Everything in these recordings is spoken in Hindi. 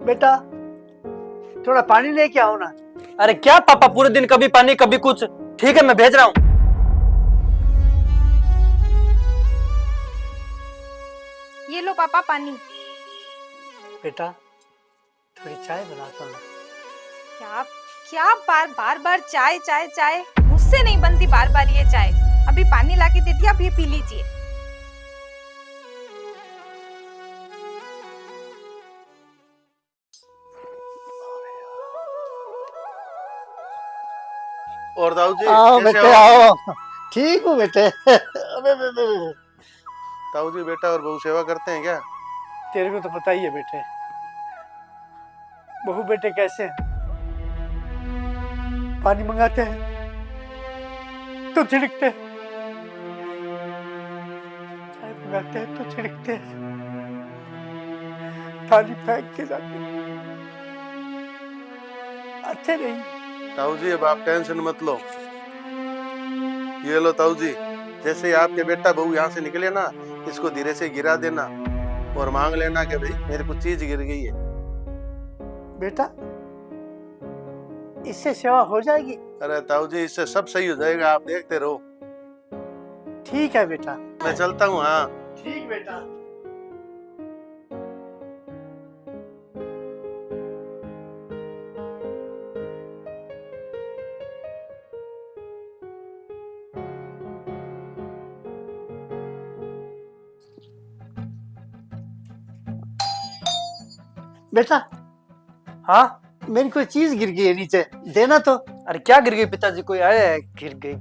बेटा थोड़ा पानी लेके आओ ना। अरे क्या पापा, पूरे दिन कभी पानी कभी कुछ। ठीक है, मैं भेज रहा हूँ। ये लो पापा पानी। बेटा थोड़ी चाय बना दो ना। क्या क्या बार बार चाय चाय चाय, मुझसे नहीं बनती बार बार ये चाय। अभी पानी लाके दे दिया, अब ये पी लीजिए। और दाऊ जी आओ कैसे बेटे हो? आओ। ठीक हूँ बेटे। अबे। दाऊ जी बेटा और बहू सेवा करते हैं क्या? तेरे को तो पता ही है बेटे, बहू बेटे कैसे हैं। पानी मंगाते हैं तो छिड़कते हैं, चाय मंगाते हैं तो छिड़कते हैं, थाली फेंक के जाते हैं। अच्छे नहीं। ताऊ जी अब आप टेंशन मत लो। ये लो ताऊ जी, जैसे ही आपके बेटा बहू यहाँ से निकले ना, इसको धीरे से गिरा देना और मांग लेना कि भाई मेरे को चीज गिर गई है। बेटा इससे सेवा हो जाएगी। अरे ताऊ जी इससे सब सही हो जाएगा, आप देखते रहो। ठीक है बेटा। मैं चलता हूँ। हाँ ठीक बेटा। बेटा हाँ। मेरी कोई चीज गिर गई है नीचे, देना तो। अरे क्या गिर गई पिताजी, कोई आया है? गिर गई।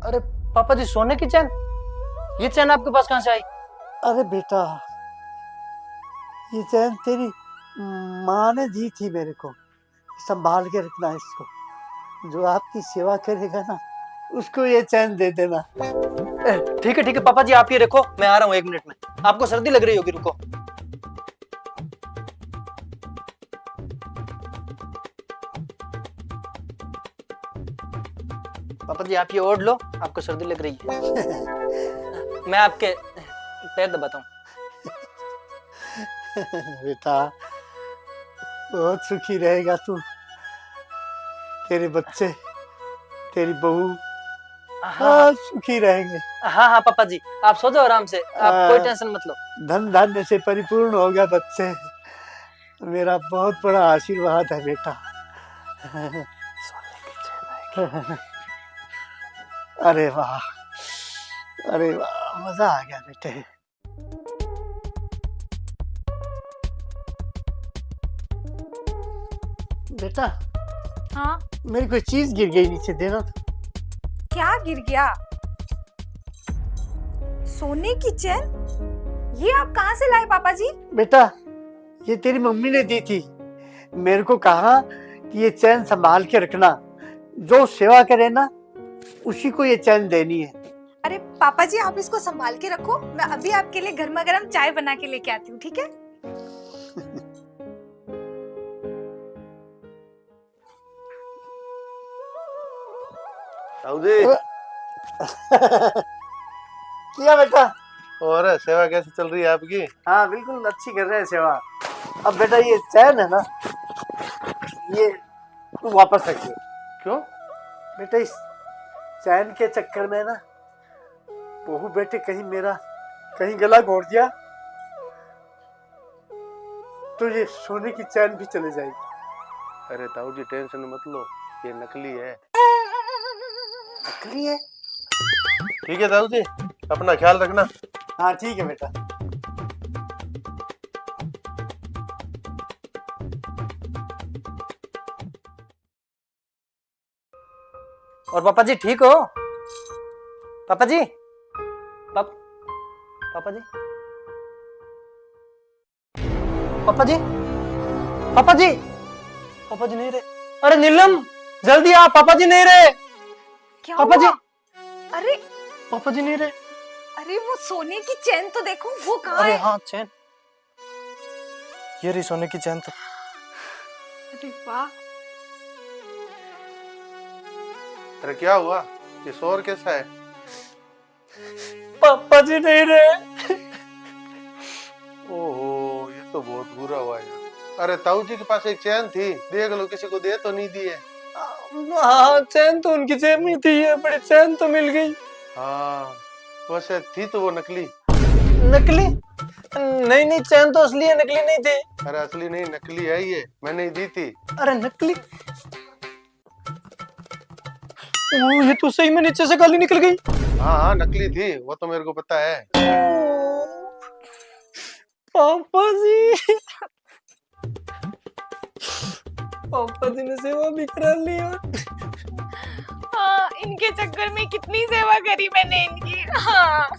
अरे पापा जी, सोने की चैन? ये चैन आपके पास कहाँ से आई? अरे बेटा ये चैन तेरी माँ ने दी थी मेरे को, संभाल के रखना इसको। जो आपकी सेवा करेगा ना उसको ये चैन दे देना। ठीक है पापा जी, आप ये रखो, मैं आ रहा हूँ 1 मिनट में। आपको सर्दी लग रही होगी, रुको। पापा जी आप ये ओढ़ लो, आपको सर्दी लग रही है। मैं आपके पैर दबाता हूँ। बेटा बहुत सुखी रहेगा तू, तेरे बच्चे तेरी बहू बहुत सुखी रहेंगे। हाँ पापा जी, आप सो जाओ आराम से, आप कोई टेंशन मत लो। धन धान्य से परिपूर्ण होगा बच्चे, मेरा बहुत बड़ा आशीर्वाद है बेटा। अरे वाह मजा आ गया बेटे। बेटा हाँ मेरी कोई चीज गिर गई नीचे, देना। क्या गिर गया? सोने की चैन? ये आप कहाँ से लाए पापा जी? बेटा ये तेरी मम्मी ने दी थी, मेरे को कहा कि ये चैन संभाल के रखना, जो सेवा करे ना उसी को ये चैन देनी है। अरे पापा जी आप इसको संभाल के रखो, मैं अभी आपके लिए गर्मा गर्म चाय बना के लेके आती हूँ, ठीक है? ताऊ जी किया बेटा। और सेवा कैसी चल रही है आपकी? हाँ बिल्कुल अच्छी कर रहे हैं सेवा। अब बेटा ये चैन है ना, ये तू वापस रखिए। क्यों? बेटा इस चैन के चक्कर में ना बहू बेटे कहीं गला घोट दिया तो ये सोने की चैन भी चले जाएगी। अरे ताऊ जी टेंशन मत लो, ये नकली है। नकली है? ठीक है ताऊ जी, अपना ख्याल रखना। हाँ ठीक है बेटा। और पापा जी ठीक हो? पापा जी पापा जी पापा जी पापा जी पापा जी नहीं रहे। अरे नीलम जल्दी आ, पापा जी नहीं रहे। क्या पापा जी, हुआ? अरे पापा जी नहीं रहे। अरे वो सोने की चैन तो देखो, वो कहाँ अरे है? हाँ चैन, ये रही सोने की चैन तो। अरे वाह। अरे क्या हुआ, ये शोर कैसा है? पापा जी नहीं रहे। अरे ताऊ जी के पास एक चैन थी, देख लो किसी को दे तो नहीं दी है। हाँ चैन तो उनकी जेब में थी, ये बड़ी चैन तो मिल गई। हाँ वैसे थी तो वो नकली। नकली? नहीं नहीं, चैन तो असली है, नकली नहीं थी। अरे असली नहीं नकली है ये, मैंने ही दी थी। अरे नकली? ओ, ये तो सही में नीचे से गाली निकल गई। हाँ हाँ नकली थी, वो तो मेरे को पता है। पापा जी, पापा जी ने सेवा भी करा लिया। हाँ, इनके चक्कर में कितनी सेवा करी मैंने इनकी। हाँ।